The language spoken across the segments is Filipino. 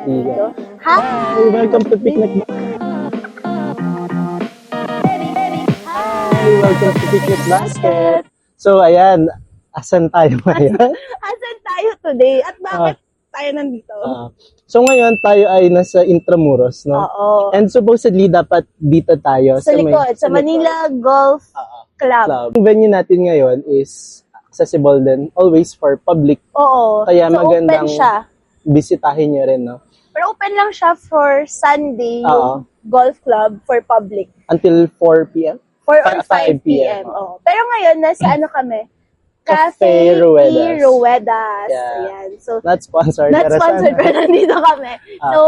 Dito. Ha? Hey, welcome to Picnic. Hey, welcome to Picnic Basket. So, ayan. Asan tayo ngayon? Asan tayo today? At bakit tayo nandito? So, ngayon tayo ay nasa Intramuros, no? Oo. And supposedly, dapat dito tayo. Sa likod, sa Manila Golf Club. Ang venue natin ngayon is accessible din, always for public. Oo. Kaya so, magandang open siya. Bisitahin nyo rin, no? Pero open lang siya for Sunday, Oo. yung golf club for public. Until 4 p.m.? 5 p.m. Oo. Pero ngayon, nasa ano kami? Cafe Ruedas. Ruedas. Yeah. Ayan. So, Not sponsored. not pero sponsored, sana. pero nandito kami. So,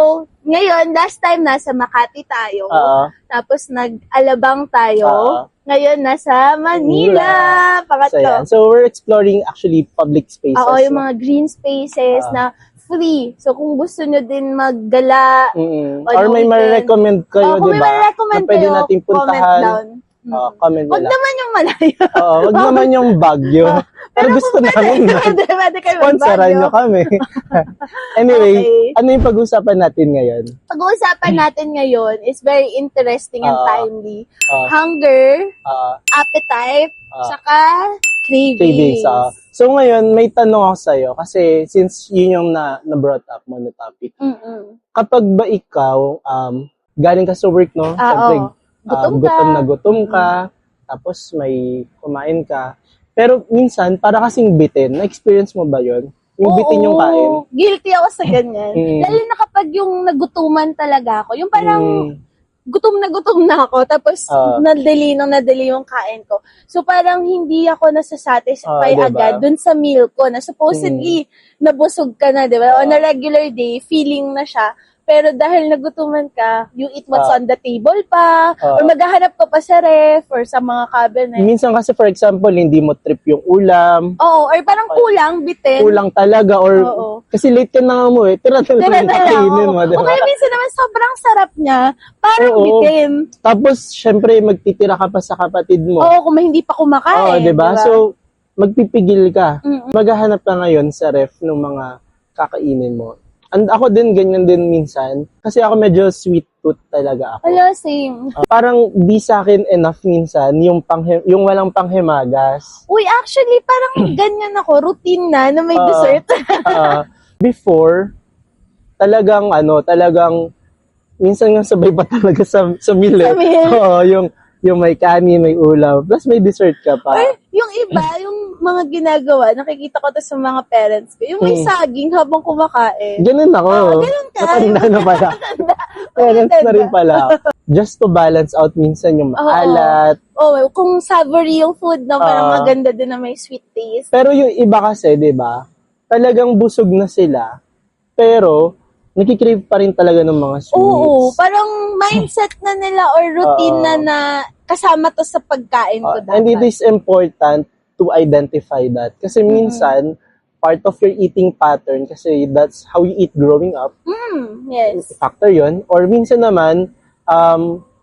ngayon, last time nasa Makati tayo. Oo. Tapos nag-Alabang tayo. Oo. Ngayon, nasa Manila. So, Pangatlo. yan. So, we're exploring actually public spaces. Oo, yung mga green spaces na free. So, kung gusto nyo din maggala, Or may ma-recommend kayo, kung di may ba? ma-recommend Na pwede kayo, nating comment puntahan. down. Comment Wag nila. naman yung malayo. Oo, wag naman yung Baguio. Pero gusto kung namin na. pwede kayo Sponsoran mag-Baguio. nyo kami. Anyway, Okay. ano yung pag-uusapan natin ngayon? Pag-uusapan natin ngayon is very interesting and timely. Hunger, appetite, saka cravings. KBs. So ngayon, may tanong ako sa'yo kasi since yun yung na-brought up mo na topic. Kapag ba ikaw, galing ka sa work, no? Siyempre, gutom ka, tapos may kumain ka. Pero minsan, para kasing bitin, na-experience mo ba yun? Yung bitin yung kain? Guilty ako sa ganyan. Lalo na kapag yung nagutuman talaga ako, yung parang gutom na ako, tapos nadali yung kain ko. So parang hindi ako nasasatisfy diba? agad dun sa meal ko na supposedly nabusog ka na, di ba? On a regular day, feeling na siya. Pero dahil nagutuman ka, you eat what's on the table pa, or maghahanap ka pa sa ref, or sa mga cabinet. Minsan kasi, for example, hindi mo trip yung ulam. Oo, or parang kulang, bitin. Kulang talaga, or kasi late ka na nga mo tira yung kakainin mo, diba? O kaya minsan naman sobrang sarap niya, parang bitin. Tapos, syempre, magtitira ka pa sa kapatid mo. Oo, kung hindi pa kumakain. Diba? So, magpipigil ka. Maghahanap ka ngayon sa ref ng mga kakainin mo. And ako din, ganyan din minsan. Kasi ako medyo sweet tooth talaga ako. Hello, same. Parang di sa akin enough minsan yung walang panghimagas. Uy, actually, parang ganyan ako. Routine na may dessert. Before, talagang minsan nga sabay pa talaga sa meal. Sa meal? Oo, yung may kanin, may ulam, plus may dessert ka pa. Or yung iba, yung mga ginagawa, nakikita ko to sa mga parents ko, yung may saging habang kumakain. Ganun ako. Ganun ka. Matanda na pala. Parents na rin pala. Just to balance out minsan yung maalat. Kung savory yung food, no, parang maganda din na may sweet taste. Pero yung iba kasi, di ba, talagang busog na sila, pero nakikrave pa rin talaga ng mga sweets. Oo, parang mindset na nila or routine na kasama to sa pagkain ko dapat. And it is important to identify that. Kasi minsan, part of your eating pattern, kasi that's how you eat growing up. Yes. Factor yun. Or minsan naman,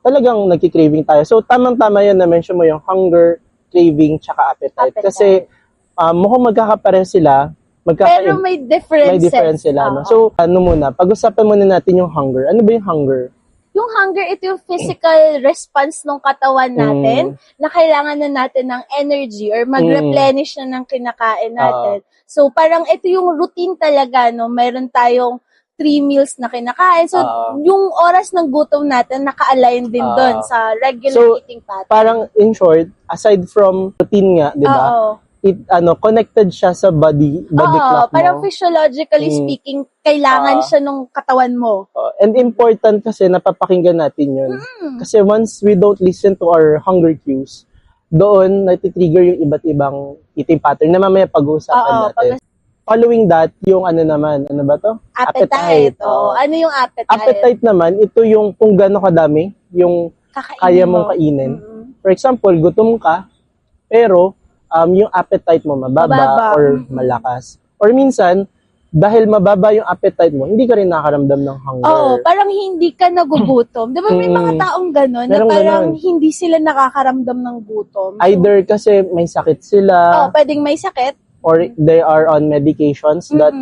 talagang nagki-craving tayo. So, tamang-tama yan na-mention mo yung hunger, craving, tsaka appetite. Kasi mukhang magkakapare sila, pero may differences. May difference sila. No? So, muna, pag-usapan muna natin yung hunger. Ano ba yung hunger? Yung hunger, ito yung physical response ng katawan natin na kailangan na natin ng energy or mag-replenish na ng kinakain natin. So, parang ito yung routine talaga, no? Mayroon tayong 3 meals na kinakain. So, yung oras ng gutom natin, naka-align din doon sa regular eating pattern. Parang, in short, aside from routine nga, di ba? Connected siya sa body clock mo. Parang physiologically speaking, kailangan siya nung katawan mo. And important kasi napapakinggan natin yun. Kasi once we don't listen to our hunger cues, doon natitrigger yung iba't ibang eating pattern na mamaya pag-uusapan natin. Following that, yung ano ba to? Appetite. Ano yung appetite? Appetite naman, ito yung kung gaano kadami, yung kaya mong kainin. For example, gutom ka, pero yung appetite mo mababa or malakas. Or minsan, dahil mababa yung appetite mo, hindi ka rin nakakaramdam ng hunger. Parang hindi ka nagugutom. Di ba may mga taong gano'n na parang hindi sila nakakaramdam ng gutom. So, either kasi may sakit sila. Pwedeng may sakit. Or they are on medications that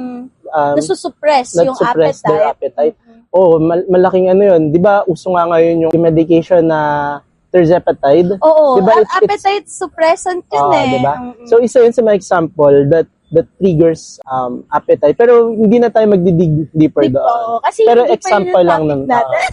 nasusuppress yung suppress their appetite. appetite. Oo, malaking ano yun. Di ba, uso nga ngayon yung medication na tirzepatide? Oo, diba, appetite suppressant yun diba? So, isa yun sa mga example that triggers appetite. Pero hindi na tayo magdidig deeper doon. Kasi pero deeper example yung lang topic nun. natin.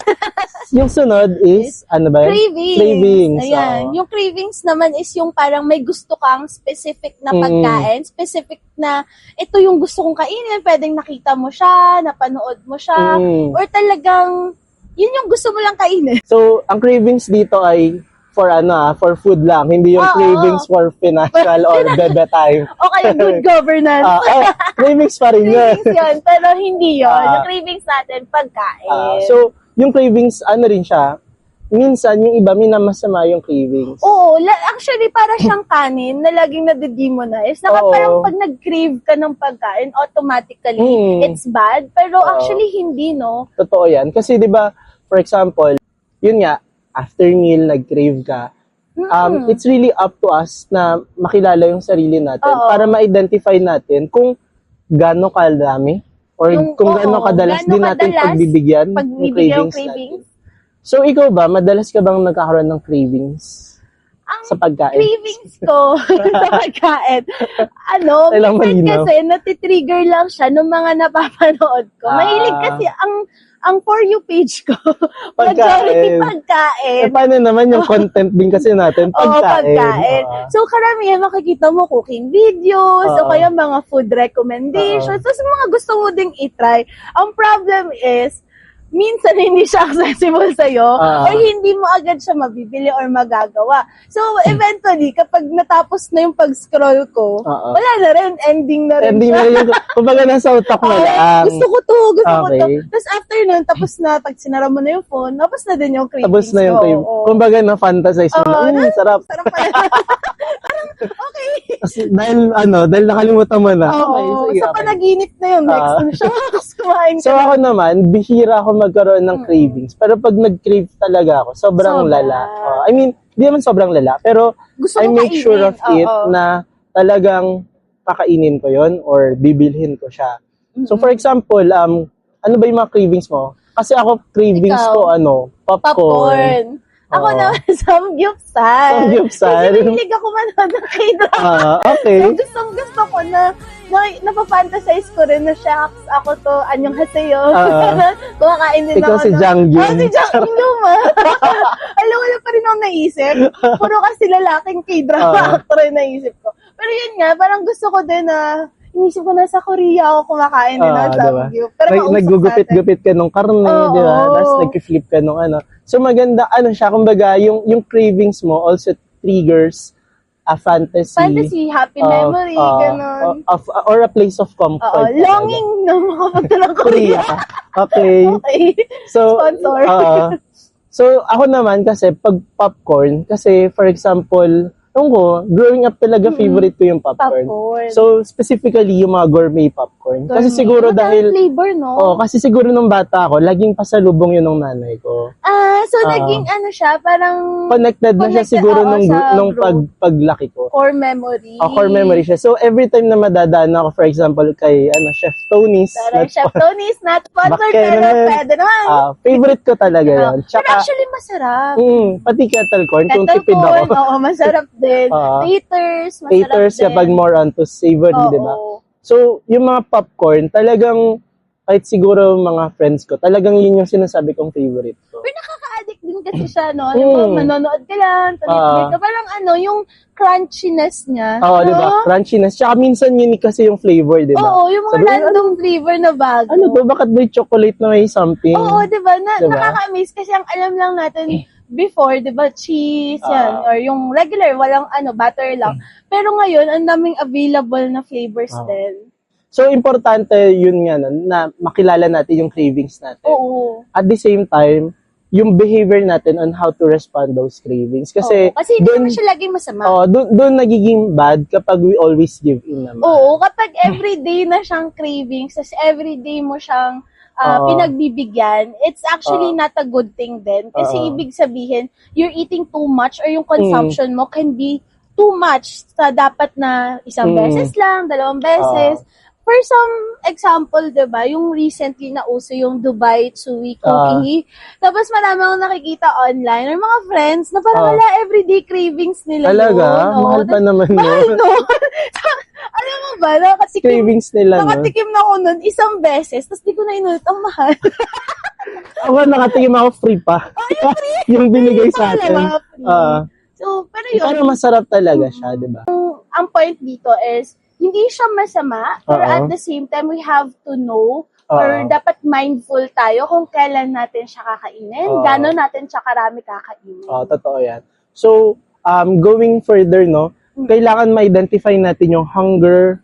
Yung sunod is, ano ba yun? Cravings. Ayan. Yung cravings naman is yung parang may gusto kang specific na pagkain, specific na ito yung gusto kong kainin, pwedeng nakita mo siya, napanood mo siya, or talagang yun yung gusto mo lang kainin. So, ang cravings dito ay for food lang, hindi yung cravings for financial or bebe time. O kaya good governance. Cravings pa rin yun. Cravings yun, pero hindi yun. Yung cravings natin, pagkain. So, yung cravings, ano rin siya, minsan, yung iba, minamasama yung cravings. Oo, actually, para siyang kanin na laging nadedemonize. Parang pag nag-crave ka ng pagkain, automatically, it's bad. Pero actually, hindi, no? Totoo yan. Kasi, di ba, for example, yun nga, after meal, nag-crave ka, it's really up to us na makilala yung sarili natin para ma-identify natin kung gaano kadami or kung gaano kadalas din natin pagbibigyan yung cravings natin. So, ikaw ba, madalas ka bang nagkakaroon ng cravings sa pagkain? Cravings ko sa pagkain. Minsan kasi natitrigger lang siya ng mga napapanood ko. Mahilig kasi ang For You page ko, majority pagkain. Paano naman yung content din kasi natin? Pagkain. So, karamihan makikita mo cooking videos, o kaya mga food recommendations, tapos mga gusto mo ding itry. Ang problem is, minsan hindi siya accessible sa'yo or hindi mo agad siya mabibili or magagawa. So, eventually, kapag natapos na yung pag-scroll ko, wala na rin, ending na rin siya. Ending na rin. Kumbaga nasa utak mo lang. Gusto ko to. Tapos after nun, tapos na, pag sinara mo na yung phone, tapos na din yung cravings. Tapos na yung cravings. Kumbaga na-fantasize mo na, sarap. Sarap pala. Okay. Dahil nakalimutan mo na. Sa panaginip na yun, next na siya, kumain ka. So ako naman, bihira ako magkaroon ng cravings. Pero pag nag-crave talaga ako, sobrang lala. I mean, di naman sobrang lala, pero gusto I make kainin. sure of it na talagang kakainin ko yon or bibilhin ko siya. So for example, ano ba yung mga cravings mo? Kasi ako, cravings ko, popcorn. Ako naman, samgyupsal. Samgyupsal? Kasi mahilig ako manood ng K-drama. Okay. So, gusto ko na napapantasize ko rin na shucks, ako to, anyong haseyo. Kumakain din ikaw ako. Si Jangyun. Si Jangyun luma. Alam, wala pa rin ako naisip. Puro kasi lalaking K-drama actor yung naisip ko. Pero yun nga, parang gusto ko din na inisip ko na sa Korea ako kumakain din ng samgyup. Pero naggugupit-gupit ka nung karne, di ba? Tapos nag-flip ka nung ano. So maganda, siya, kumbaga, yung cravings mo also triggers a fantasy, happy memory, ganun. Or a place of comfort. Longing na makapunta ng Korea. Okay. So, sponsor. So, ako naman kasi, pag popcorn, kasi for example, growing up talaga favorite ko yung popcorn. So, specifically yung mga gourmet popcorn. Kasi siguro dahil flavor, no? kasi siguro nung bata ako, laging pasalubong yun ng nanay ko. So naging siya, parang connected na siya siguro nung paglaki ko. Core memory. Core memory siya. So, every time na madadaan ako, for example, kay Chef Tony's. Chef Tony's, not sponsored, pero pwede naman. Favorite ko talaga yun. Pero actually, masarap. Pati kettle corn, kung tipid ako. Oo, masarap din. Taters, masarap taters din. kapag more onto savory, di ba? So, yung mga popcorn, talagang, kahit siguro mga friends ko, talagang yun yung sinasabi kong favorite ko. Pero nakaka-addict din kasi siya, no? Manonood ka lang, tuloy-tuloy ka. Parang yung crunchiness niya. Di ba? Crunchiness. Tsaka minsan unique kasi yung flavor, di ba? Oo, yung mga random flavor na bago. Ano ba? Bakit may chocolate na may something? Oo, di ba? Nakaka-amaze kasi ang alam lang natin before, di ba, cheese, yan, or yung regular, walang butter lang. Pero ngayon, ang daming available na flavors din. So, importante yun nga na makilala natin yung cravings natin. Oo. At the same time, yung behavior natin on how to respond those cravings. Kasi hindi naman siya laging masama. Doon nagiging bad kapag we always give in naman. Oo, kapag everyday na siyang cravings, kasi everyday mo siyang pinagbibigyan, it's actually not a good thing din. Kasi ibig sabihin, you're eating too much or yung consumption mo can be too much sa dapat na isang beses lang, 2 beses. for some example, diba, yung recently na uso yung Dubai Chewy Cookie. Tapos marami akong nakikita online, or mga friends, na parang wala everyday cravings nila Talaga? yun. Mahal pa naman Mahal yun. nun. Alam mo ba, Cravings nila, no? nakatikim na ako nun isang beses, tapos di ko na inulit, ang mahal. Ako, nakatikim ako free pa. Yung binigay sa atin. Talaga, free. So, pero yun. Pero masarap talaga siya, di ba? Ang point dito is, hindi siya masama, pero at the same time, we have to know or dapat mindful tayo kung kailan natin siya kakainin, gano'n natin siya karami kakainin. Totoo yan. So, going further, no, kailangan ma-identify natin yung hunger,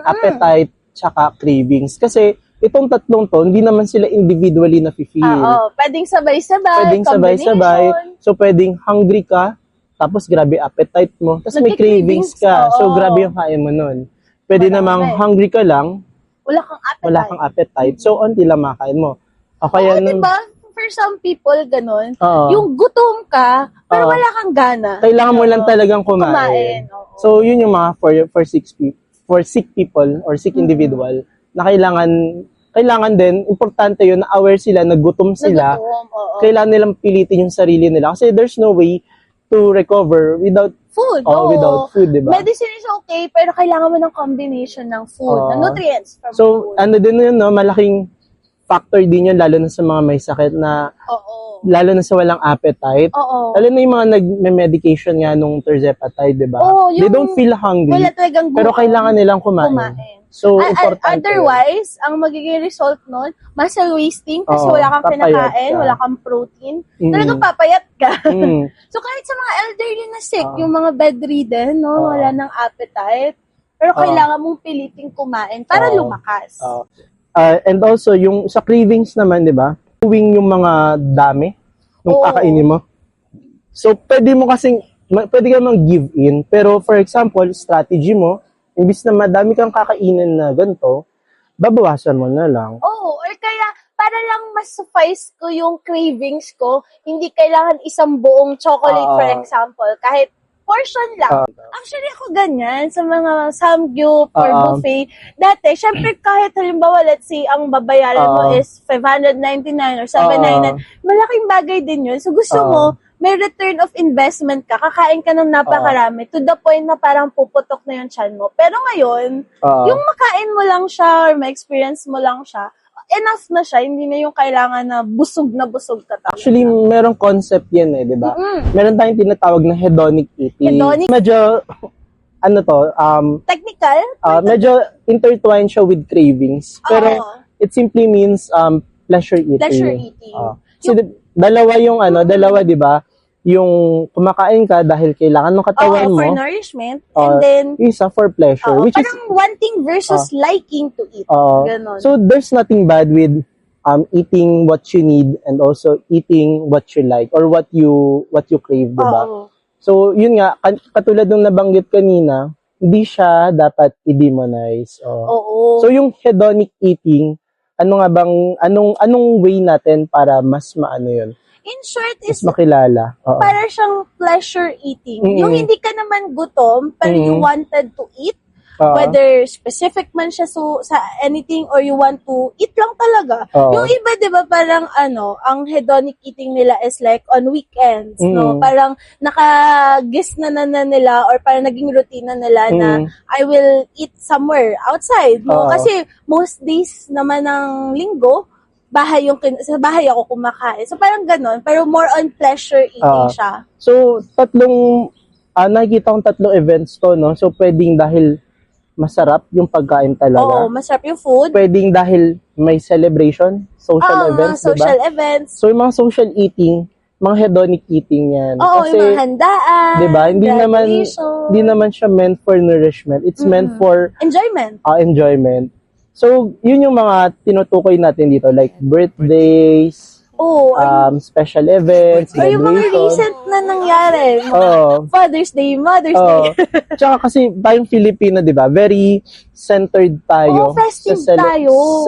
appetite, tsaka cravings. Kasi, itong tatlong to, hindi naman sila individually na-feel. Pwedeng sabay-sabay, Pwedeng sabay-sabay. So, pwedeng hungry ka, tapos grabe appetite mo, tapos may cravings ka. So, grabe yung kain mo nun. Pwede namang hungry ka lang, wala kang appetite. So, onti lang makain mo. Kaya diba? For some people, ganun. Yung gutom ka, pero wala kang gana. Kailangan mo lang talagang kumain. So, yun yung mga for sick people or sick individual na kailangan din, importante yun, na aware sila, nagutom sila. Kailangan nilang pilitin yung sarili nila. Kasi there's no way to recover without food. Without food, diba? Medicine is okay, pero kailangan mo ng combination ng food, ng nutrients from food. Ano din yun, no? Malaking factor din yun, lalo na sa mga may sakit na, lalo na sa walang appetite. Lalo na yung mga nag-medication nga nung tirzepatide, diba? They don't feel hungry, wala talagang pero kailangan nilang kumain. So, importante. Otherwise, ang magiging result nun, muscle wasting kasi wala kang kinakain, wala kang protein. Talagang papayat ka. So, kahit sa mga elderly na sick, yung mga bedridden, no, wala ng appetite, pero kailangan mong piliting kumain para lumakas. And also, yung sa cravings naman, di ba? Tuwing yung mga dami nung kakainin mo. So, pwede ka mang give in, pero for example, strategy mo, imbis na madami kang kakainin na ganito, babawasan mo na lang. Or kaya, para lang mas suffice ko yung cravings ko, hindi kailangan isang buong chocolate, for example. Kahit portion lang. Actually, ako ganyan sa mga samgyup or buffet. Dati, syempre kahit halimbawa, let's say, ang babayaran mo is 599 or 799, malaking bagay din yun. So, gusto mo, may return of investment ka, kakain ka ng napakarami, to the point na parang puputok na yung tiyan mo. Pero ngayon, yung makain mo lang siya or ma-experience mo lang siya, enough na siya, hindi na yung kailangan na busog ka talaga. Actually, merong concept yan di ba? Meron tayong tinatawag na hedonic eating. Medyo, technical? Medyo intertwined siya with cravings. Pero, it simply means pleasure eating. So, dalawa yung dalawa, di ba? Yung kumakain ka dahil kailangan ng katawan mo. For nourishment. And then, isa for pleasure. Which parang wanting versus liking to eat. Ganon. So, there's nothing bad with eating what you need and also eating what you like or what you crave, di ba? So, yun nga, katulad ng nabanggit kanina, hindi siya dapat i-demonize. So, yung hedonic eating, anong way natin para mas maano yun? In short, is makilala. Para siyang pleasure eating. Yung hindi ka naman gutom, pero you wanted to eat, whether specific man siya sa anything or you want to eat lang talaga. Yung iba, di ba, parang ang hedonic eating nila is like on weekends, no? Parang naka-guess na nila or parang naging routine na nila na I will eat somewhere outside, no? Kasi most days naman ng linggo, sa bahay ako kumakain. So, parang ganon. Pero more on pleasure eating siya. So, nakikita kong tatlong events to, no? So, pwedeng dahil masarap yung pagkain talaga. Masarap yung food. Pwedeng dahil may celebration, social events, mga social events. So, yung mga social eating, mga hedonic eating yan. Kasi, yung mga handaan, diba? Hindi naman siya meant for nourishment. It's meant for enjoyment. Enjoyment. So, yun yung mga tinutukoy natin dito, like birthdays, special events, or yung mga recent na nangyari. Father's Day, Mother's Day. Tsaka kasi tayong Filipino, di ba? Very centered tayo. Festive tayo.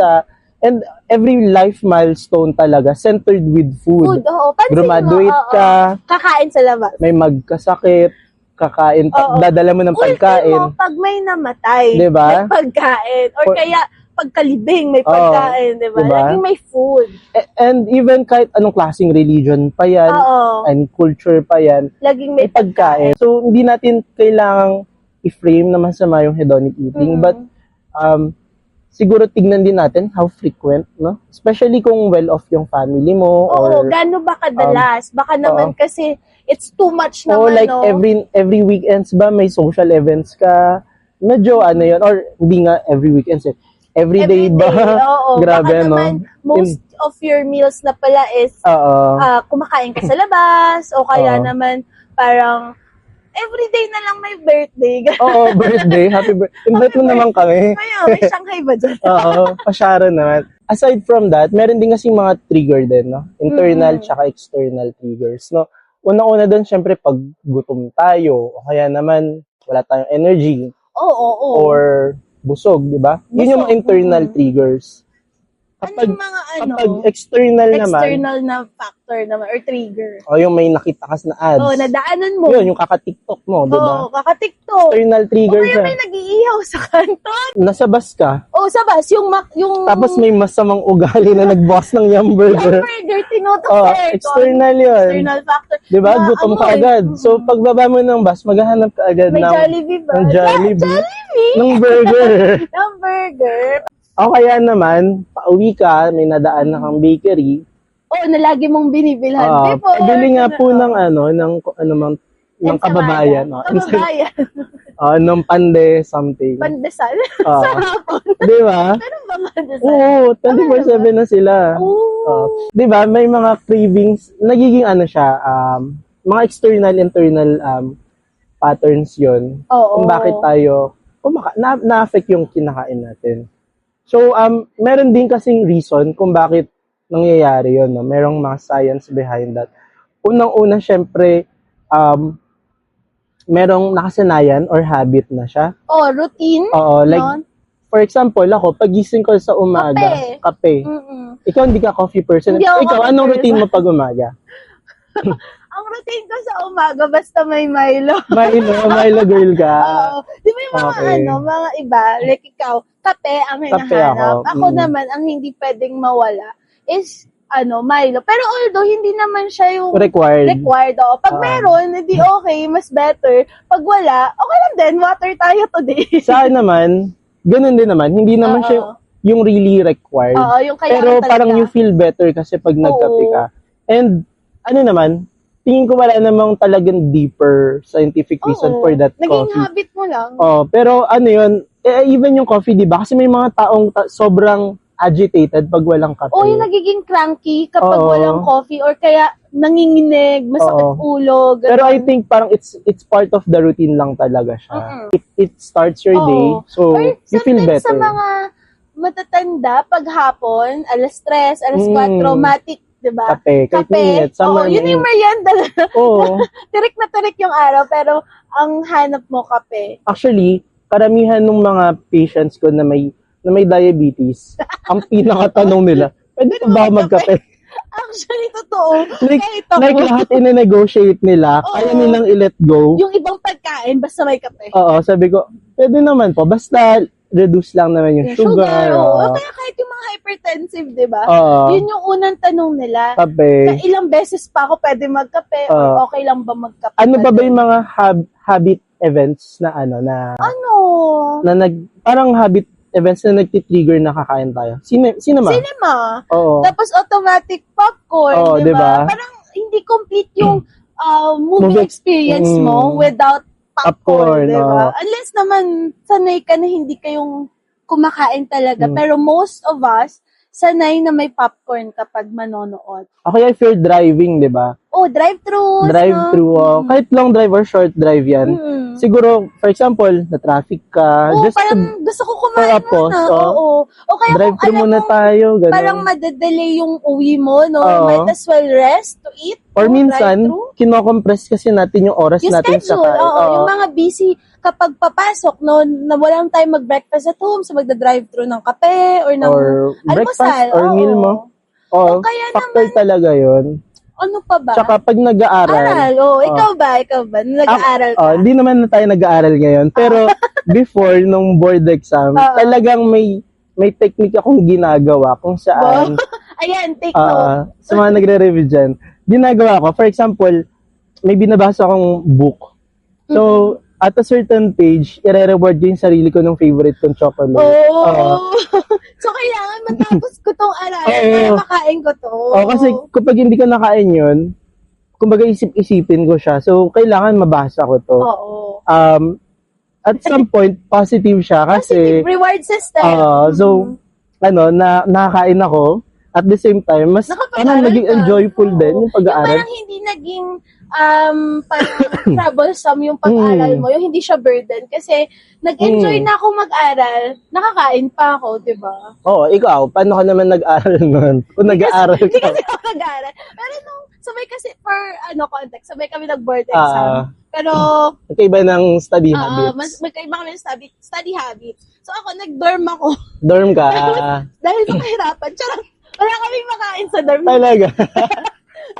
And every life milestone talaga, centered with food. Graduate ka. Kakain sa labas. May magkasakit. kakain, Oo. dadala mo ng pagkain. Ultimo, pag may namatay, Diba? may pagkain. Or kaya, pagkalibing, may Oo. pagkain, diba? Diba? Laging may food. And even kahit anong klaseng religion pa yan, Oo. and culture pa yan, Laging may pagkain. So, hindi natin kailangang i-frame na masama yung hedonic eating. Mm. But, siguro tignan din natin how frequent, no? Especially kung well-off yung family mo. Oo, or gaano ba kadalas? Baka naman kasi it's too much o naman, like no? every weekends ba may social events ka? Medyo ano yun, or hindi nga every weekends eh. Every day ba? Oo. Grabe, Baka no? naman, most of your meals na pala is Oo. kumakain ka sa labas, o kaya Oo. naman parang everyday na lang may birthday. Oo, birthday. Happy birthday. Invite mo naman kami. Ngayon, may Shanghai ba dyan? Oo, pasyara naman. Aside from that, meron din kasi mga trigger din, no? Internal tsaka external triggers, no? Unang-una doon, syempre, pag gutom tayo, o kaya naman, wala tayong energy, Oo. or busog, di ba? Yun yung mga Busog, internal triggers. Anong mga Kapag external naman, external na factor naman or trigger? o yung may nakita kas na ads, Oo, nadaanan mo. yun, yung kaka-TikTok mo, di ba? Oo, kaka-TikTok. External O trigger kaya siya. may nag-iihaw sa kanto. Nasa bus ka, O sa bus, yung tapos may masamang ugali na nagbukas ng yum burger. hamburger, tinutok Oh, sa aircon. external yun. External factor. Di ba? Gutom ka agad. So, pagbaba mo ng bus, maghahanap ka agad May ng Jollibee ba? ng Jollibee, Jollibee! ng burger. Ng burger. O kaya naman, pauwi ka, may nadaan na kang bakery. Oo, na lagi mong binibilhan. Before. Bili nga po ng ng kababayan. Kababayan. Ng pande, something. Pandesal. Oo. Sa hapon. Di ba? Ano ba pandesal? Oo, 24/7 na sila. Oo. Di ba? May mga cravings, nagiging ano siya, mga external, internal patterns yon Oo. kung bakit tayo, na-affect yung kinakain natin. So, meron din kasing reason kung bakit nangyayari yon, no? Merong mga science behind that. Unang-una, syempre, merong nakasanayan or habit na siya. Routine. Oo, like, no? for example, ako, pagising ko sa umaga, kape. Ikaw, hindi ka coffee person. Hindi ako Ikaw, coffee anong person. routine mo pag umaga? Ang routine ko sa umaga, basta may Milo. Milo girl ka. Oo. Di ba yung mga Okay. mga iba, like ikaw, kape ang Kape hinahanap. ako. Ako naman, ang hindi pwedeng mawala is, Milo. Pero although, hindi naman siya yung Required. Oo. Pag meron, hindi okay, mas better. Pag wala, okay lang din, water tayo today. Sa akin naman, ganun din naman. Hindi naman Oo. siya yung really required. Oo, yung kailangan Pero talaga. parang you feel better kasi pag nagkape ka. And, ano naman, tingin ko wala namang talagang deeper scientific reason Oo. for that Naging coffee. habit mo lang. Pero ano yun, even yung coffee, di ba? Kasi may mga taong sobrang agitated pag walang kape. Yung nagiging cranky kapag Oo. walang coffee or kaya nanginginig, masakit Oo. ulo, ganun. Pero I think parang it's part of the routine lang talaga siya. It starts your day, so Or you feel sometimes better. sa mga matatanda, pag hapon, alas 3, alas 4, matik, diba? Kape, kahit mainit, summer yun yung merienda. Oo. Tirik na tirik yung araw, pero ang hanap mo kape. Actually, karamihan ng mga patients ko na may diabetes, ang pinakatanong nila, pwede ba ako magkape? Actually, totoo. Kahit ako, Like lahat ine-negotiate nila, kaya nilang i-let go. yung ibang pagkain, basta may kape. Oo, sabi ko, pwede naman po, basta reduce lang naman yung sugar. Oo. Kaya kahit yung mga hypertensive, di ba? Oo. Yun yung unang tanong nila. Kape. Ilang beses pa ako pwede magkape or okay lang ba magkape? Ano ba yung mga habit events na parang habit events na nagtitrigger na kakain tayo? Cinema. Oo. Tapos automatic popcorn, Oo, di diba? ba? Parang hindi complete yung movie experience mo without popcorn, di ba? Unless naman sanay ka na hindi kayong kumakain talaga. Pero most of us, sanay na may popcorn kapag manonood. Kaya if you're driving, di ba? Drive-thru. Kahit long drive or short drive yan. Siguro, for example, na-traffic ka. Parang gusto ko kumain muna. O kaya drive-thru kung alam muna mo, tayo. Ganun. parang madedelay yung uwi mo, no? Oo. Might as well rest to eat. Or minsan, drive-thru. kinocompress kasi natin yung oras Yung natin sa schedule, kain. yung mga busy kapag papasok, no, na walang time mag-breakfast at home, so magda-drive-thru ng kape or ng Or breakfast almusal. or meal mo. O kaya Factor talaga yun. Ano pa ba? Tsaka pag nag-aaral. Aral, ikaw ba? Nag-aaral ka? Hindi naman na tayo nag-aaral ngayon. Pero before, nung board exam, talagang may technique akong ginagawa kung saan, Ayan, take note. sa mga nagre-review dyan, ginagawa ko, for example, may binabasa akong book. So, at a certain page, i-reward ko yung sarili ko ng favorite kong chocolate. So, kailangan matapos ko tong aralin para makain ko to. Kasi kapag hindi ko nakain yun, kumbaga isip-isipin ko siya. So, kailangan mabasa ko to. At some point, positive siya kasi... Positive reward system. So, nakakain ako. At the same time, mas naging enjoyful din yung pag-aaral. Yung parang hindi naging parang troublesome yung pag-aaral mo. Yung hindi siya burden. Kasi nag-enjoy na ako mag-aral, nakakain pa ako, di ba? Oo, ikaw, paano ka naman nag-aaral nun? Kung nag-aaral ka. Hindi kasi ako nag-aaral. Pero nung sabay kasi, for context, sabay kami nag-board exam. Pero, magkaiba ng study habits. Magkaiba kami ng study habits. So ako, nag-dorm ako. Dorm ka? Dahil sa kahirapan. Charot, wala kaming makain sa dorm. Talaga?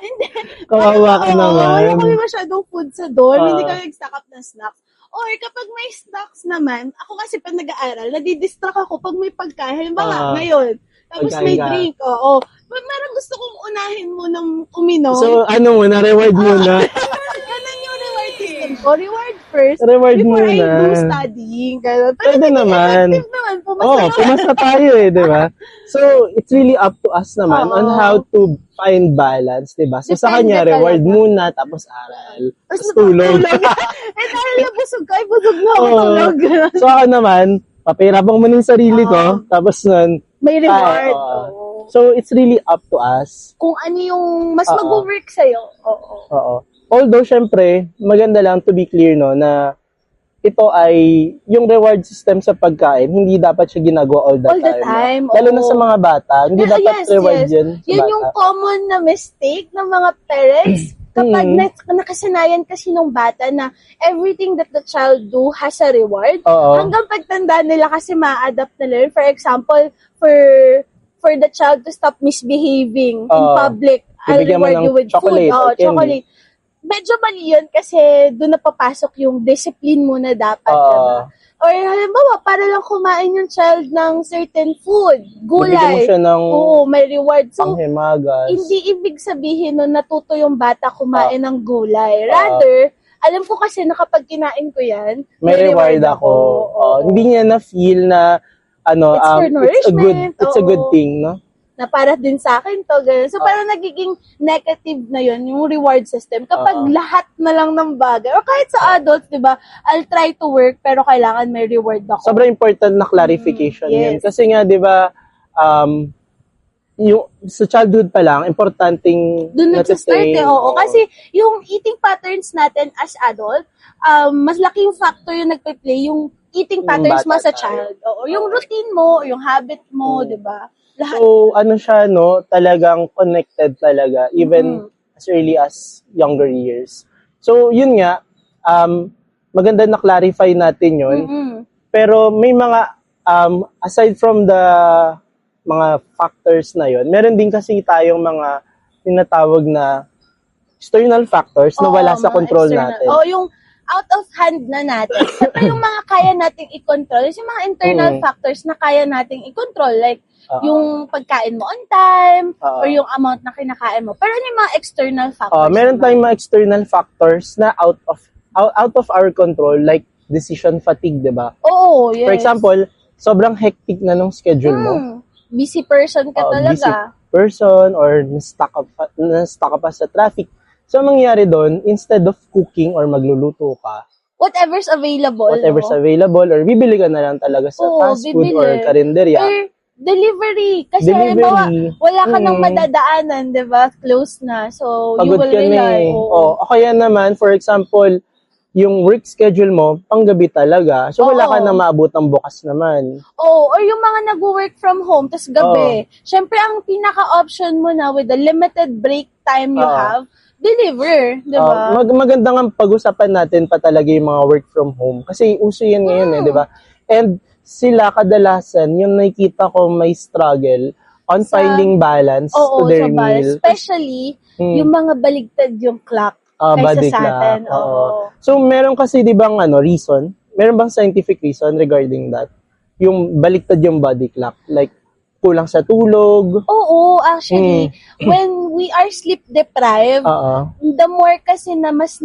Hindi. Kawawa ka naman. Wala kami masyadong food sa dorm. Hindi kami nag-stock up ng snacks. Or kapag may snacks naman, ako kasi pag nag-aaral, nadidistract ako pag may pagkain. Halimbawa, ngayon. Tapos may drink. Parang gusto kong unahin mo ng uminom. So, reward mo na? Ganun yung reward system ko. Reward first. Reward before muna. I do studying. Ganun. Pero pwede naman. Effective naman. Pumasa tayo di ba? So, it's really up to us naman on how to find balance, di ba? So, sa kanya, reward muna, tapos aral. Tapos tulog. Dahil na busog ka, busog na ako tulog. So, ako naman, papirapang mo ng sarili ko, tapos nun, may reward. So, it's really up to us. Kung ano yung mas mag-work sa'yo. Oo. Although, syempre, maganda lang to be clear, no, na ito ay, yung reward system sa pagkain, hindi dapat siya ginagawa all the time. Lalo na sa mga bata, hindi dapat reward yun sa yun bata. yung common na mistake ng mga parents kapag nakasanayan kasi nung bata na everything that the child do has a reward. Hanggang pagtanda nila kasi ma-adapt nila yun. For example, for the child to stop misbehaving in public, I'll reward you with food. Chocolate. Medyo mali yun kasi doon napapasok yung discipline mo na dapat. Diba? Or halimbawa, para lang kumain yung child ng certain food, gulay. Bibigyan mo siya ng may reward. So, panghimagas. hindi ibig sabihin nun natuto yung bata kumain ng gulay. Rather, alam ko kasi na kapag kinain ko yan, may reward ako. Hindi niya na-feel na it's a good thing, no? Na para din sa akin to, ganun. So, parang nagiging negative na yun, yung reward system. Kapag lahat na lang ng bagay, or kahit sa adults, di ba, I'll try to work, pero kailangan may reward ako. Sobrang important na clarification yun. Kasi nga, di ba, yung sa childhood pa lang, importanteng doon nagsistart kasi yung eating patterns natin as adult, mas laking factor yung nagpe-play, yung eating patterns mo sa child. Yung routine mo, yung habit mo, di ba? Lahat. So, siya, no, talagang connected talaga, even as early as younger years. So, yun nga, maganda na clarify natin yun. Pero may mga, aside from the mga factors na yun, meron din kasi tayong mga tinatawag na external factors na wala sa control natin. Yung out of hand na natin. Siyempre yung mga kaya nating i-control, yung mga internal factors na kaya nating i-control, like yung pagkain mo on time, or yung amount na kinakain mo. Pero yung mga external factors. Meron tayong mga external factors na out of our control, like decision fatigue, di ba? Yes. For example, sobrang hectic na nung schedule mo. Busy person ka talaga. Busy person, or na-stuck ka pa sa traffic. So, ang mangyayari doon, instead of cooking or magluluto ka, whatever's available, or bibili ka na lang talaga sa fast food or karinderya. Or delivery. Kasi halimbawa, wala ka nang madadaanan, di ba? Close na. So, pagod you will rely. Kaya naman, for example, yung work schedule mo, panggabi talaga. So, wala ka na maabot ng bukas naman. Or yung mga nag-work from home, tas gabi. Syempre, ang pinaka-option mo na with the limited break time you have, deliver, di ba? Maganda nga pag-usapan natin pa talaga yung mga work from home. Kasi uso yan ngayon di ba? And sila kadalasan, yung nakikita ko may struggle on finding balance Oo, to their sa balance. meal. Especially, yung mga baligtad yung clock kaysa Body sa clock. atin. Oo. Oo. So, meron kasi, di bang, reason? Meron bang scientific reason regarding that? Yung baliktad yung body clock. Like, kulang sa tulog. Oo, actually, when we are sleep deprived, Oo. the more kasi na mas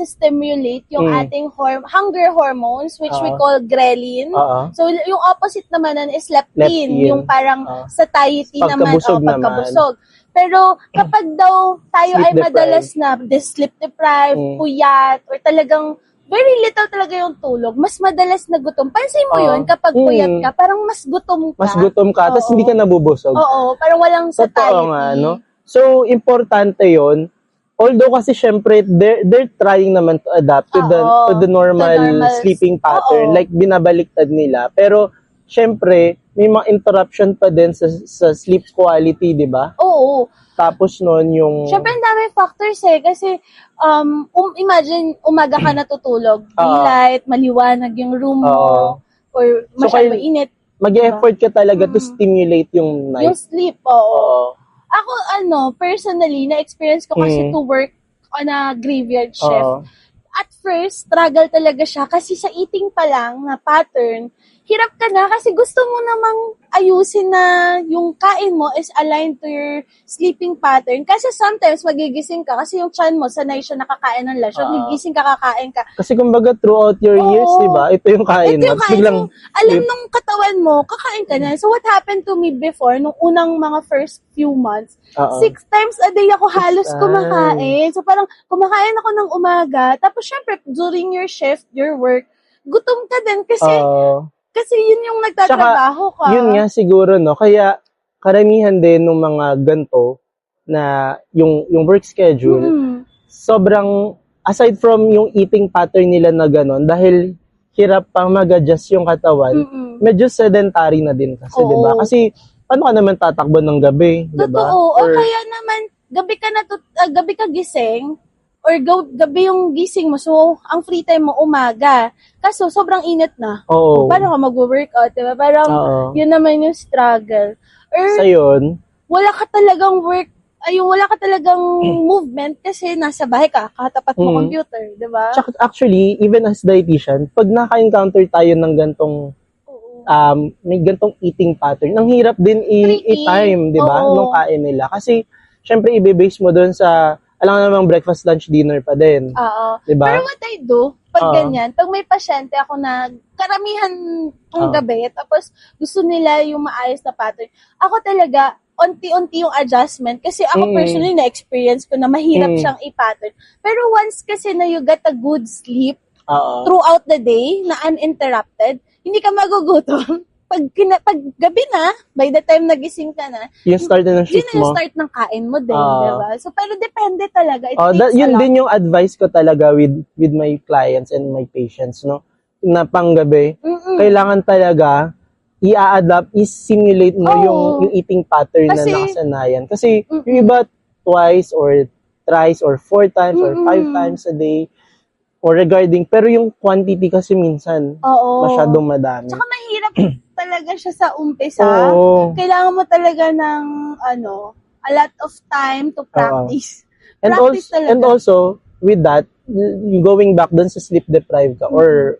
stimulate yung ating hunger hormones, which we Oo. call ghrelin. Oo. So, yung opposite naman nun is leptin, Leptin. yung parang satiety naman, Pagkabusog naman. pagkabusog. Pero kapag daw tayo Sleep ay madalas na sleep deprived, puyat, or talagang very little talaga yung tulog, mas madalas na gutom. Pansin mo yun, kapag puyat ka, parang mas gutom ka. Mas gutom ka, tapos hindi ka nabubusog. Oo, parang walang satiety. Totoo nga, no? So, importante yon. Although kasi syempre, they're trying naman to adapt to the normal sleeping pattern. Oo. Like, binabaliktad nila. Pero, syempre, may mga interruption pa din sa sleep quality, di ba? Oo. Tapos nun yung... Syempre, ang dami factors kasi imagine, umaga ka natutulog, daylight, maliwanag yung room mo, or masyadong mainit. Mag-effort ka talaga to stimulate yung night. Yung sleep, oo. Ako, personally, na-experience ko kasi to work on a graveyard shift. At first, struggle talaga siya kasi sa eating pa lang na pattern, hirap ka na kasi gusto mo namang ayusin na yung kain mo is aligned to your sleeping pattern. Kasi sometimes magigising ka kasi yung chan mo sanay siya nakakain ng lunch. Gigising ka, kakain ka. Kasi kumbaga throughout your years, di ba? Ito yung kain mo. Ito yung kain. So, alam nung katawan mo, kakain ka na. So what happened to me before, nung unang mga first few months, 6 times a day ako halos kumakain. So parang kumakain ako ng umaga. Tapos syempre, during your shift, your work, gutom ka din kasi yun yung nagtatrabaho ka. Yun nga siguro, no? Kaya karamihan din ng mga ganto na yung work schedule, sobrang, aside from yung eating pattern nila na gano'n, dahil hirap pang mag-adjust yung katawan, medyo sedentary na din kasi, di ba? Kasi, paano ka naman tatakbo ng gabi, di ba? Totoo. O kaya naman, gabi ka gising, or gabi yung gising mo, so ang free time mo umaga. Kaso sobrang init na. Oo. Paano ka mag-workout, diba? Parang yun naman yung struggle. Or sa yun, wala ka talagang movement kasi nasa bahay ka, katapat mo computer, diba? Tsaka actually, even as dietitian, pag naka-encounter tayo ng gantong may gantong eating pattern, ang hirap din i-time, di ba? Nung kain nila. Kasi, syempre, i-base mo doon sa alam namang breakfast, lunch, dinner pa din. Oo. Diba? Pero what I do, pag ganyan, pag may pasyente ako na karamihan ng gabi, tapos gusto nila yung maayos na pattern, ako talaga, unti-unti yung adjustment. Kasi ako personally, na-experience ko na mahirap siyang i-pattern. Pero once kasi na you get a good sleep throughout the day, na uninterrupted, hindi ka magugutom. Pag gabi na, by the time nagising ka na, yung start na ng shift yun na yung mo. start ng kain mo din, diba? So, pero depende talaga. Yun din yung advice ko talaga with my clients and my patients, no? Na panggabi, kailangan talaga i-adapt, i-simulate mo yung eating pattern na nakasanayan. Kasi yung iba twice or thrice or 4 times or 5 times a day or regarding, pero yung quantity kasi minsan masyadong madami. Tsaka mahirap talaga siya sa umpisa. Kailangan mo talaga ng a lot of time to practice. And also with that, going back dun sa sleep deprived ka or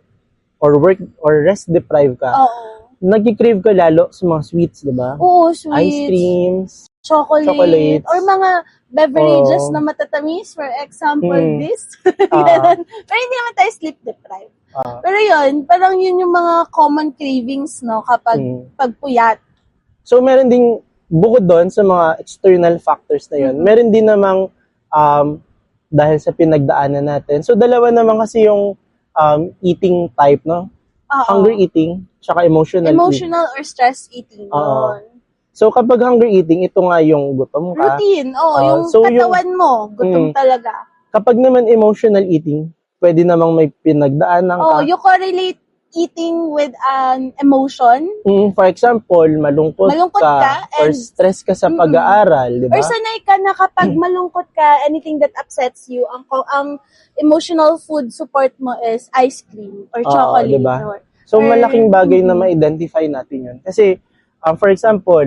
work or rest deprived ka, nag-crave ka lalo sa mga sweets, di ba? Oo, sweets. Ice creams, chocolates, or mga beverages na matatamis, for example, this. Pero hindi naman tayo sleep deprived. Pero yun, parang yun yung mga common cravings, no, kapag pagpuyat. So, meron ding, bukod doon sa mga external factors na yun, meron din namang, dahil sa pinagdaanan natin. So, dalawa naman kasi yung eating type, no? Hunger eating, tsaka emotional eating. Emotional or stress eating, yun. So, kapag hunger eating, ito nga yung gutom ka. Routine, yung katawan mo, gutom talaga. Kapag naman emotional eating, pwede namang may pinagdaanan ka. You correlate eating with an emotion. For example, malungkot ka or stress ka sa pag-aaral, di ba? Or sanay ka na kapag malungkot ka, anything that upsets you, ang emotional food support mo is ice cream or chocolate. Diba? So, malaking bagay na ma-identify natin yun. Kasi, for example,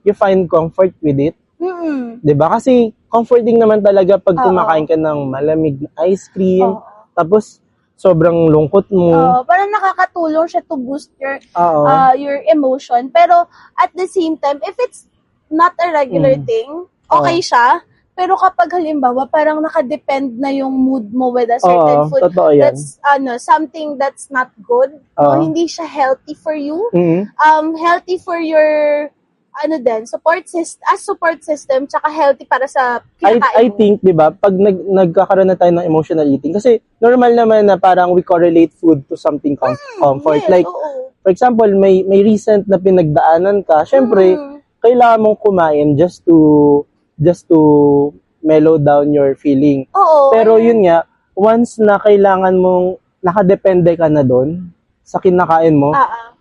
you find comfort with it. Mm-mm. 'Di ba? Kasi comforting naman talaga pag Oo. kumakain ka ng malamig na ice cream, Oo. tapos sobrang lungkot mo. Parang nakakatulong siya to boost Oo. your emotion. Pero at the same time, if it's not a regular thing, okay siya. Pero kapag halimbawa, parang nakadepend na yung mood mo with a certain food, totoo yan. that's something that's not good. No, hindi siya healthy for you. Mhm. Healthy for your support system, tsaka healthy para sa kinakain I mo. think, 'di ba, pag nagkakaroon na tayo ng emotional eating, kasi normal naman na parang we correlate food to something comfort. Yes, Like, oo. for example, may recent na pinagdaanan ka, syempre, kailangan mong kumain just to mellow down your feeling. Oo. Pero yun nga, once na kailangan mong nakadepende ka na doon sa kinakain mo,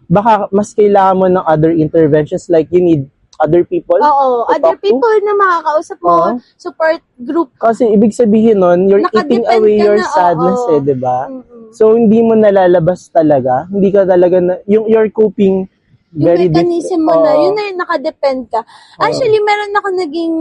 baka mas kailangan mo ng other interventions, like you need other people. Oo, to other talk to. people na makakausap mo, Oo. support group. Kasi ibig sabihin nun, you're eating Nakadepend away ka your na, sadness oo. di ba? Mm-mm. So, hindi mo nalalabas talaga. Hindi ka talaga your coping Yung very mechanism mo na, Oo. yun na yung nakadepend ka. Actually, meron ako naging,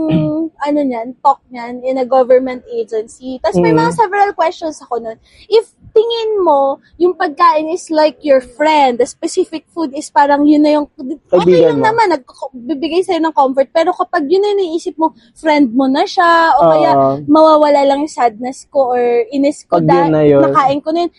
talk niyan in a government agency. Tapos may mga several questions ako nun. If tingin mo, yung pagkain is like your friend, the specific food is parang yun na yung, okay Kaibigan lang mo. naman, bibigay sa'yo ng comfort. Pero kapag yun na yung naisip mo, friend mo na siya, o kaya mawawala lang yung sadness ko or inis ko Pag yun na yun. nakain ko na yun,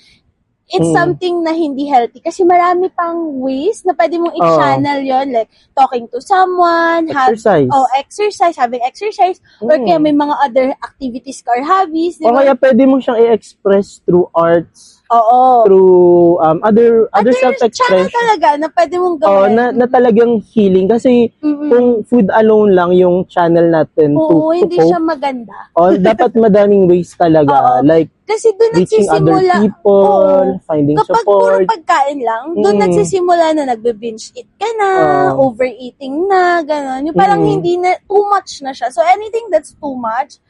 it's something na hindi healthy. Kasi marami pang ways na pwede mong i-channel yon, like talking to someone, Exercise. having exercise, or kaya may mga other activities ka or hobbies, di O ba? kaya pwede mo siyang i-express through arts, Oo. through other Channel self-expression. talaga na pwede mong Oo, gawin. na talagang healing. Kasi kung food alone lang yung channel natin Oo, to hindi cope, siya maganda. dapat madaming ways talaga. Oo. Like, Kasi doon reaching other nagsisimula, people, finding kapag puro support. pagkain lang, doon nagsisimula na nagbe-binge eat ka na, overeating na, gano'n. Yung parang hindi na, too much na siya. So anything that's too much,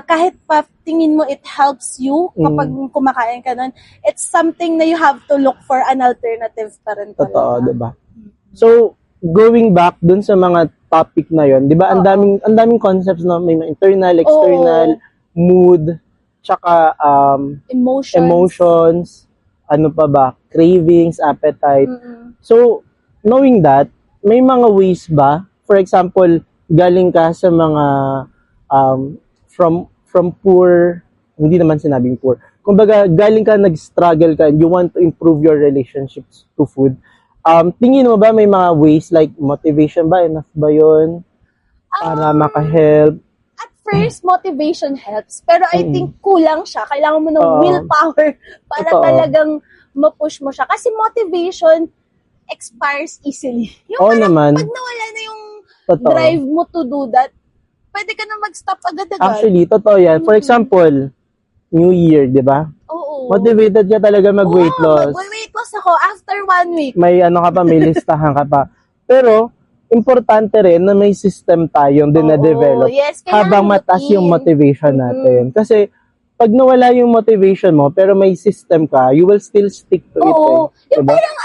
kahit pa tingin mo it helps you kapag kumakain ka nun, it's something na you have to look for an alternative pa rin talaga. Totoo, diba? So, going back dun sa mga topic na yon, 'di ba? Ang daming concepts na may mga internal, external, mood, tsaka emotions, ano pa ba? Cravings, appetite. So, knowing that, may mga ways ba? For example, galing ka sa mga from poor, hindi naman sinabing poor. Kumbaga, galing ka, nag-struggle ka, and you want to improve your relationships to food. Tingin mo ba may mga ways like motivation ba? Enough ba yun? Para maka-help? At first, motivation helps. Pero I think kulang siya. Kailangan mo ng willpower para talagang ma-push mo siya. Kasi motivation expires easily. Yung parang naman. pag nawala na yung drive mo to do that, pwede ka na mag-stop agad-agad. Actually, totoo yan. For example, New Year, di ba? Oo. Motivated ka talaga mag-weight loss. Mag-weight loss ako after 1 week. May may listahan ka pa. Pero, importante rin na may system tayong dina-develop Yes, habang mataas yung motivation natin. Kasi, pag nawala yung motivation mo, pero may system ka, you will still stick to it. Yung parang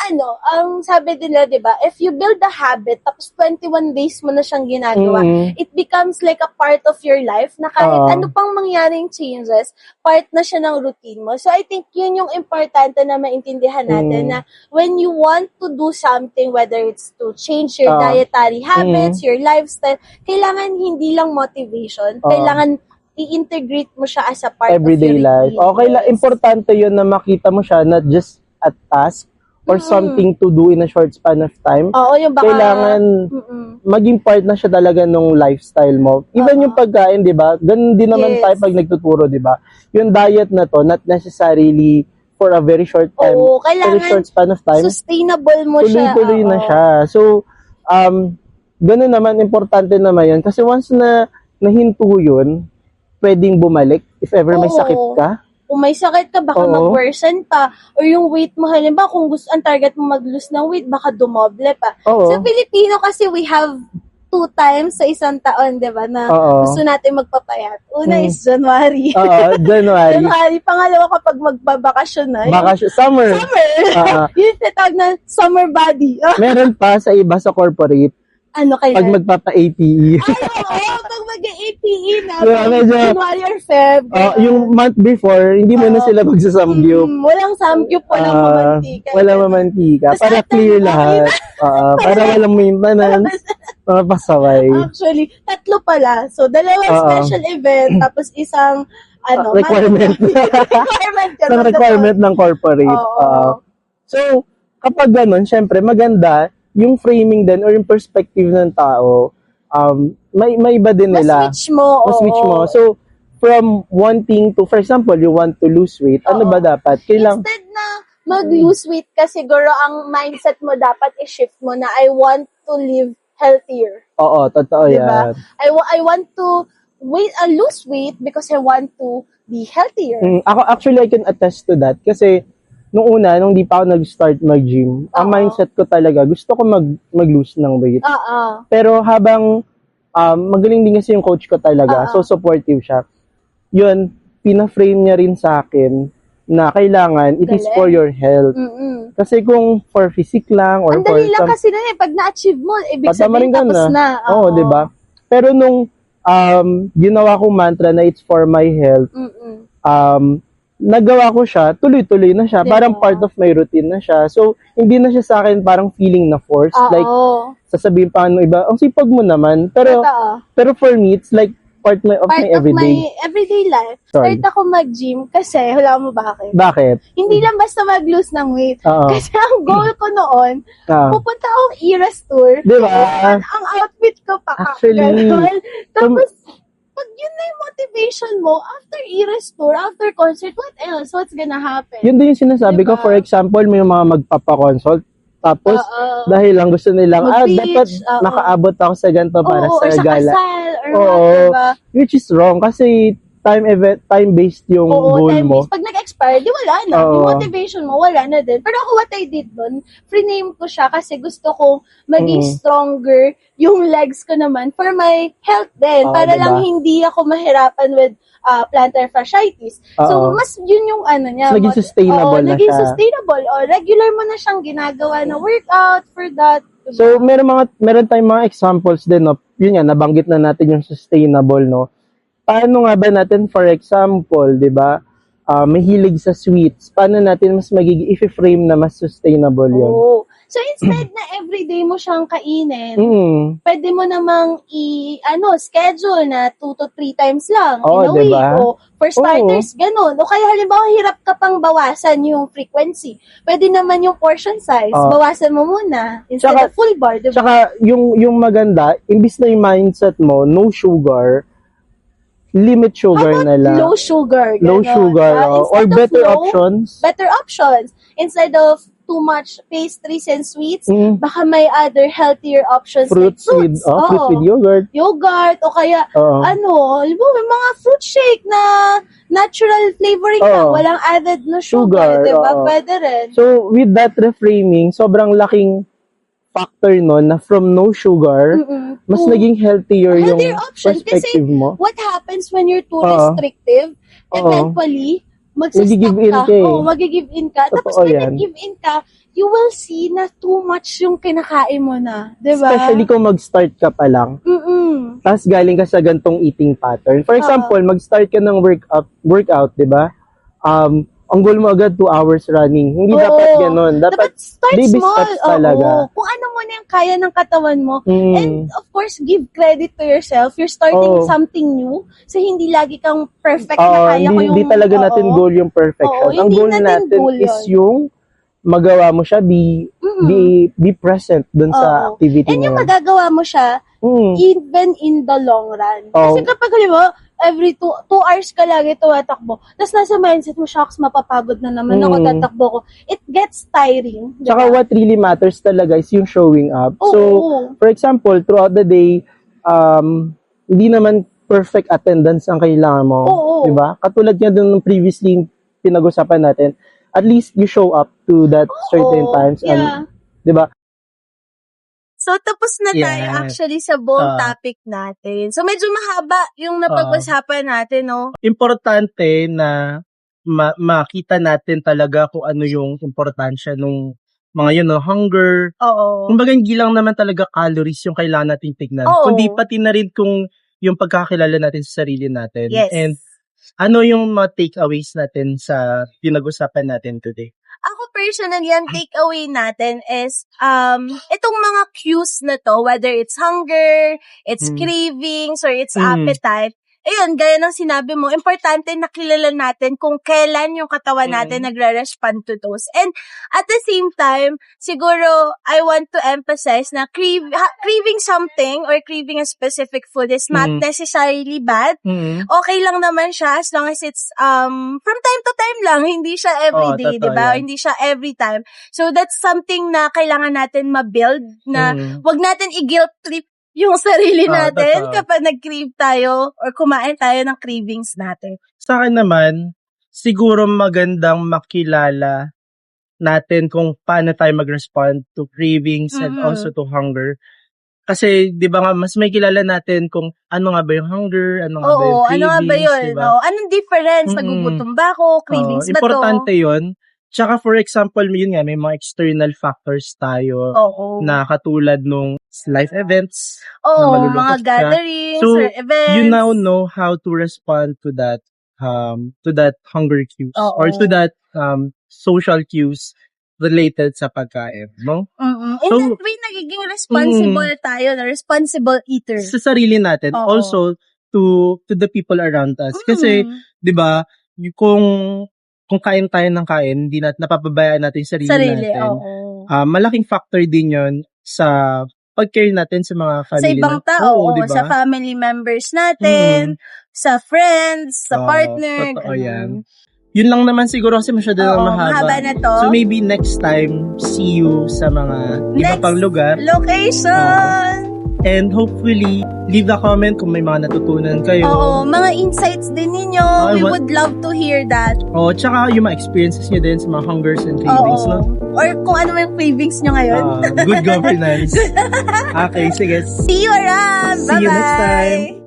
ang sabi nila, di ba, if you build a habit, tapos 21 days mo na siyang ginagawa, it becomes like a part of your life na kahit ano pang mangyaring changes, part na siya ng routine mo. So, I think yun yung importante na maintindihan natin na when you want to do something, whether it's to change your dietary habits, your lifestyle, kailangan hindi lang motivation, kailangan i-integrate mo siya as a part everyday of your life. routine. Okay lang, importante yun na makita mo siya not just a task or something to do in a short span of time. Oo, yung baka... Kailangan maging part na siya talaga nung lifestyle mo. Even yung pagkain, di ba? Ganun din naman tayo pag nagtuturo, di ba? Yung diet na to, not necessarily for a very short time, very short span of time. Sustainable mo siya. Tuloy-tuloy na siya. So, ganun naman, importante naman yun. Kasi once na nahinto yun, pwedeng bumalik if ever may sakit ka. Kung may sakit ka, baka mag-worsen pa. Or yung weight mo, halimbawa, kung gusto ang target mo mag-lose ng weight, baka dumoble pa. Sa Filipino kasi, we have 2 times sa isang taon, di ba, na Oo. gusto natin magpapayat. Una is January. Oo, January. January. Pangalawa kapag magbabakasyon na. Summer. Summer. Yung tinatawag na summer body. Meron pa sa iba sa corporate, Ano kaya? pag magpapa-APE. Ay, oo, pag mag-APE na, Yeah, medyo- January or Feb. Yung month before, hindi mo na sila magsasamgyup. Walang samgyup, walang mamantika. Walang mamantika. Tas Para after clear mo, lahat. Para walang maintenance. Mga pasaway. Actually, 3 pala. So, 2 special event, tapos isang, Requirement. requirement ka. Isang requirement ng corporate. Oo. So, kapag ganun, syempre, maganda yung framing din or yung perspective ng tao, may iba din nila. Mas-switch mo. Mas-switch mo. So, from wanting to, for example, you want to lose weight, ano ba dapat? Instead na mag-lose weight ka, siguro ang mindset mo dapat i-shift mo na I want to live healthier. Oo, totoo Diba? yan. I want to lose weight because I want to be healthier. Actually, I can attest to that kasi nung di pa ako nag-start mag-gym, ang mindset ko talaga, gusto ko mag-lose ng weight. Pero habang magaling din kasi yung coach ko talaga, so supportive siya. Yun, pina-frame niya rin sa akin na kailangan, it is for your health. Kasi kung for physique lang or ang for dali lang kasi nun pag na-achieve mo, ibig patama rin sabihin tapos na. Oo, di ba? Pero nung ginawa ko mantra na it's for my health, nagawa ko siya, tuloy-tuloy na siya. Diba? Parang part of my routine na siya. So, hindi na siya sa akin parang feeling na forced. Like, sasabihin pa ng iba, ang sipag mo naman. Pero for me, it's like part of my everyday. My everyday life. Sorry. Start ako mag-gym kasi, wala mo bakit? Bakit? Hindi lang basta mag-lose ng weight. Kasi ang goal ko noon, pupunta akong Eras tour. Diba? Ang outfit ko pa. Actually, Tapos, pag yun na yung motivation mo, after Eras tour, after concert, what else? What's gonna happen? Yun din yung sinasabi ko. For example, may mga magpapakonsult. Tapos, dahil lang gusto nilang, dapat nakaabot ako sa ganito para sa gala. Diba? Which is wrong kasi time-based yung goal mo. Pag nag-expire, di wala na. Yung motivation mo, wala na din. Pero ako, what I did doon, free-name ko siya kasi gusto kong maging stronger yung legs ko naman for my health din. Para lang hindi ako mahirapan with plantar fasciitis. So, mas yun yung niya. Naging sustainable na naging siya. sustainable. Regular mo na siyang ginagawa na workout for that. Diba? So, meron tayong mga examples din, no? Yun nga, nabanggit na natin yung sustainable, no? Paano nga ba natin, for example, di ba, mahilig sa sweets, paano natin mas magiging i-frame na mas sustainable yun? So, instead na everyday mo siyang kainin, pwede mo namang schedule na 2 to 3 times lang in a week. Diba? O, for starters, ganun. O kaya halimbawa, hirap ka pang bawasan yung frequency. Pwede naman yung portion size. Bawasan mo muna instead of full bar. Diba? Tsaka, yung maganda, imbis na yung mindset mo, no sugar, limit sugar na lang. Low sugar. Low sugar. Or better options. Better options. Instead of too much pastries and sweets, baka may other healthier options Fruits like fruits. Fruits with yogurt. Yogurt, o kaya, may mga fruit shake na natural flavoring lang, walang added na sugar, diba? Pwede rin. So, with that reframing, sobrang laking factor nun na from no sugar, mas naging healthier yung option. perspective Kasi mo. what happens when you're too restrictive, eventually, Mag-give in ka mag-give in ka. Tapos when nag-give in ka, you will see na too much yung kinakain mo na. Diba? Especially kung mag-start ka pa lang. Tapos galing ka sa gantong eating pattern. For example, mag-start ka ng workout, diba? Ang goal mo agad 2 hours running. Hindi dapat ganun. Dapat start baby small. steps talaga. Kung ano mo na yung kaya ng katawan mo. And of course, give credit to yourself. You're starting something new. So, hindi lagi kang perfect na kaya ko yung... Hindi talaga natin goal yung perfection. Ang goal natin is yung magawa mo siya, be present dun sa activity and yung magagawa mo siya, even in the long run. Kasi kapag, every 2 hours ka lagi tumatakbo, tapos nasa mindset mo, shucks, mapapagod na naman ako, tatakbo ko. It gets tiring. Diba? Tsaka what really matters talaga is yung showing up. So, for example, throughout the day, hindi naman perfect attendance ang kailangan mo. Diba? Katulad nga dun ng previously pinag-usapan natin, at least you show up to that certain times. And, diba? So, tapos na tayo Yes. actually sa buong Ah. topic natin. So, medyo mahaba yung napag-usapan natin, no? Importante na makita natin talaga kung ano yung importansya nung mga yun, no, hunger. Oo. Kumbaga, hindi lang naman talaga calories yung kailangan nating tignan. Oo. Kundi pati na rin kung yung pagkakilala natin sa sarili natin. Yes. And ano yung mga takeaways natin sa pinag-usapan natin today? Ako personally, ang takeaway natin is, itong mga cues na to, whether it's hunger, it's cravings, or it's appetite, ayun, gaya ng sinabi mo, importante na kilala natin kung kailan yung katawan natin nagre-respond to those. And at the same time, siguro, I want to emphasize na craving something or craving a specific food is not necessarily bad. Okay lang naman siya as long as it's from time to time lang, hindi siya everyday, totoo di ba? yan. Hindi siya every time. So that's something na kailangan natin ma-build na wag natin i-guilt trip yung sarili natin totoo. kapag nag-crave tayo or kumain tayo ng cravings natin. Sa akin naman, siguro magandang makilala natin kung paano tayo mag-respond to cravings and also to hunger. Kasi, di ba nga, mas may kilala natin kung ano nga ba yung hunger, ano nga ba yung Oo, cravings, ano nga ba yun? di ba? No? Anong difference? Nagugutom ba ako? Cravings ba to? Importante yun. Tsaka for example, yun nga, may mga external factors tayo Oo. na katulad nung life events. na Oo, malulungkot mga ka. gatherings So, or events. you now know how to respond to that hunger cues Oo. or to that social cues related sa pagkain, no? In So, that way, nagiging responsible tayo, na responsible eater. sa sarili natin, Oo. also to the people around us. Kasi, 'di ba, kung kain tayo ng kain, hindi napapabayaan natin yung sarili natin. Oo. Malaking factor din 'yon sa pag-care natin sa mga Sa family ibang tao, Oo, 'di ba? sa family members natin, sa friends, sa partner. Totoo ganun. yan. Yun lang naman siguro kasi masyado na Oo, mahaba. mahaba na to. So maybe next time, see you sa mga iba Next pang lugar. Location! And hopefully, leave a comment kung may mga natutunan kayo. Oo, mga insights din ninyo. We would love to hear that. Tsaka yung mga experiences nyo din sa mga hungers and cravings, no? Or kung ano yung cravings nyo ngayon. Good governance. Okay, sige. See you around! See you next Bye-bye! time.